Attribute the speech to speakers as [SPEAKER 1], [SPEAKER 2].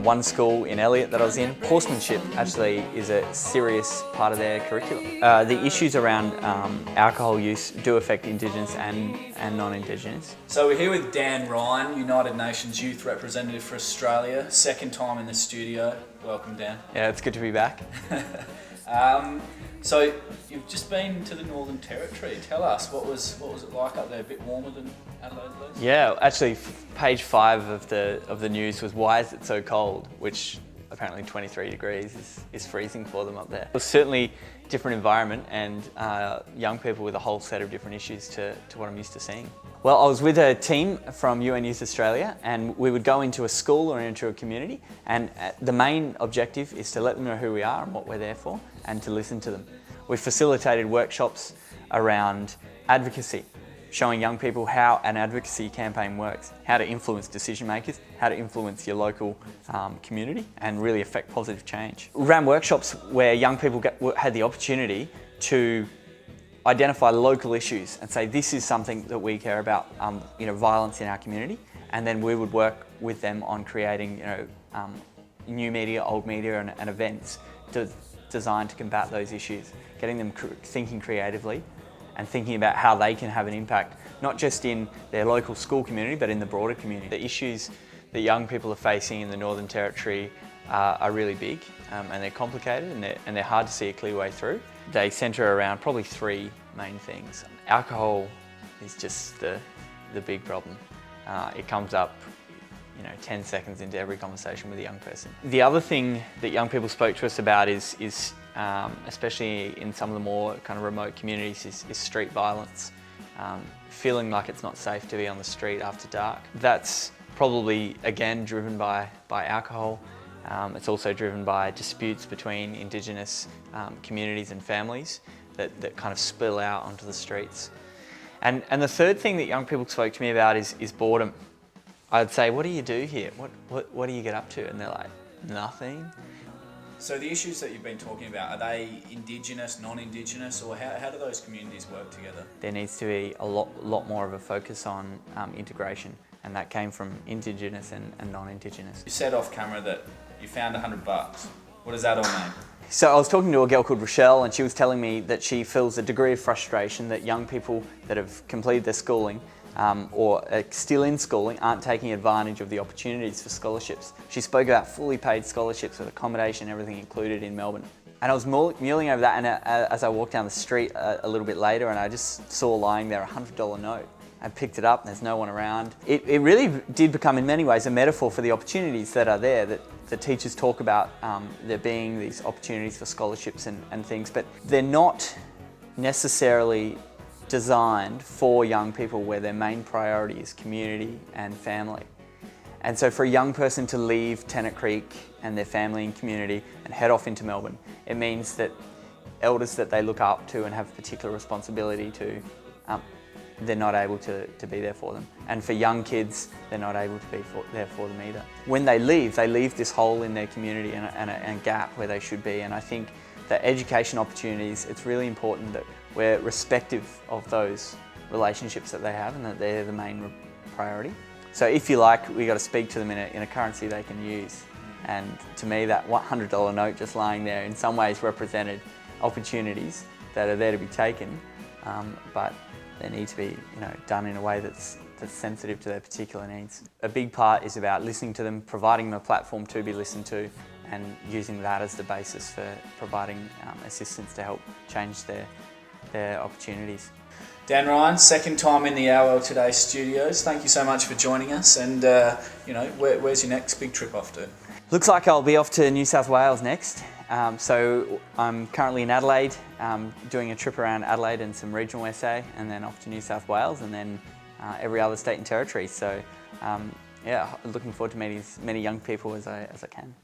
[SPEAKER 1] one school in Elliot that I was in, horsemanship actually is a serious part of their curriculum. The issues around alcohol use do affect Indigenous and non-Indigenous.
[SPEAKER 2] So we're here with Dan Ryan, United Nations Youth Representative for Australia, second time in the studio. Welcome, Dan.
[SPEAKER 1] Yeah, it's good to be back.
[SPEAKER 2] So you've just been to the Northern Territory. Tell us, what was it like up there? A bit warmer than Adelaide, please?
[SPEAKER 1] Yeah, actually, page 5 of the news was why is it so cold, which apparently 23 degrees is freezing for them up there. It was certainly a different environment and young people with a whole set of different issues to what I'm used to seeing. Well, I was with a team from UN Youth Australia and we would go into a school or into a community, and the main objective is to let them know who we are and what we're there for and to listen to them. We facilitated workshops around advocacy, showing young people how an advocacy campaign works, how to influence decision makers, how to influence your local community and really affect positive change. We ran workshops where young people had the opportunity to identify local issues and say this is something that we care about, violence in our community, and then we would work with them on creating new media, old media and events designed to combat those issues, getting them thinking creatively and thinking about how they can have an impact, not just in their local school community, but in the broader community. The issues that young people are facing in the Northern Territory are really big and they're complicated and they're hard to see a clear way through. They centre around probably 3 main things. Alcohol is just the big problem. It comes up 10 seconds into every conversation with a young person. The other thing that young people spoke to us about is especially in some of the more kind of remote communities, is street violence. Feeling like it's not safe to be on the street after dark. That's probably, again, driven by alcohol. It's also driven by disputes between Indigenous communities and families that kind of spill out onto the streets. And the third thing that young people spoke to me about is boredom. I'd say, what do you do here? What do you get up to? And they're like, nothing.
[SPEAKER 2] So the issues that you've been talking about, are they Indigenous, non-Indigenous, or how do those communities work together?
[SPEAKER 1] There needs to be a lot more of a focus on integration, and that came from Indigenous and non-Indigenous.
[SPEAKER 2] You said off camera that you found $100. What does that all mean?
[SPEAKER 1] So I was talking to a girl called Rochelle, and she was telling me that she feels a degree of frustration that young people that have completed their schooling or are still in schooling aren't taking advantage of the opportunities for scholarships. She spoke about fully paid scholarships with accommodation, everything included in Melbourne. And I was mulling over that, and as I walked down the street a little bit later, and I just saw lying there a $100 note. I picked it up and there's no one around. It really did become in many ways a metaphor for the opportunities that are there, that the teachers talk about there being these opportunities for scholarships and things, but they're not necessarily designed for young people where their main priority is community and family. And so for a young person to leave Tennant Creek and their family and community and head off into Melbourne, it means that elders that they look up to and have particular responsibility to, they're not able to be there for them. And for young kids, they're not able to be there for them either. When they leave this hole in their community and a gap where they should be. And I think that education opportunities, it's really important that we're respective of those relationships that they have and that they're the main priority. So if you like, we got to speak to them in a currency they can use. And to me, that $100 note just lying there in some ways represented opportunities that are there to be taken, but they need to be done in a way that's sensitive to their particular needs. A big part is about listening to them, providing them a platform to be listened to, and using that as the basis for providing assistance to help change their opportunities.
[SPEAKER 2] Dan Ryan, second time in the AOL Today studios. Thank you so much for joining us. And where's your next big trip off to?
[SPEAKER 1] Looks like I'll be off to New South Wales next. So I'm currently in Adelaide, doing a trip around Adelaide and some regional SA, and then off to New South Wales, and then every other state and territory. So looking forward to meeting as many young people as I can.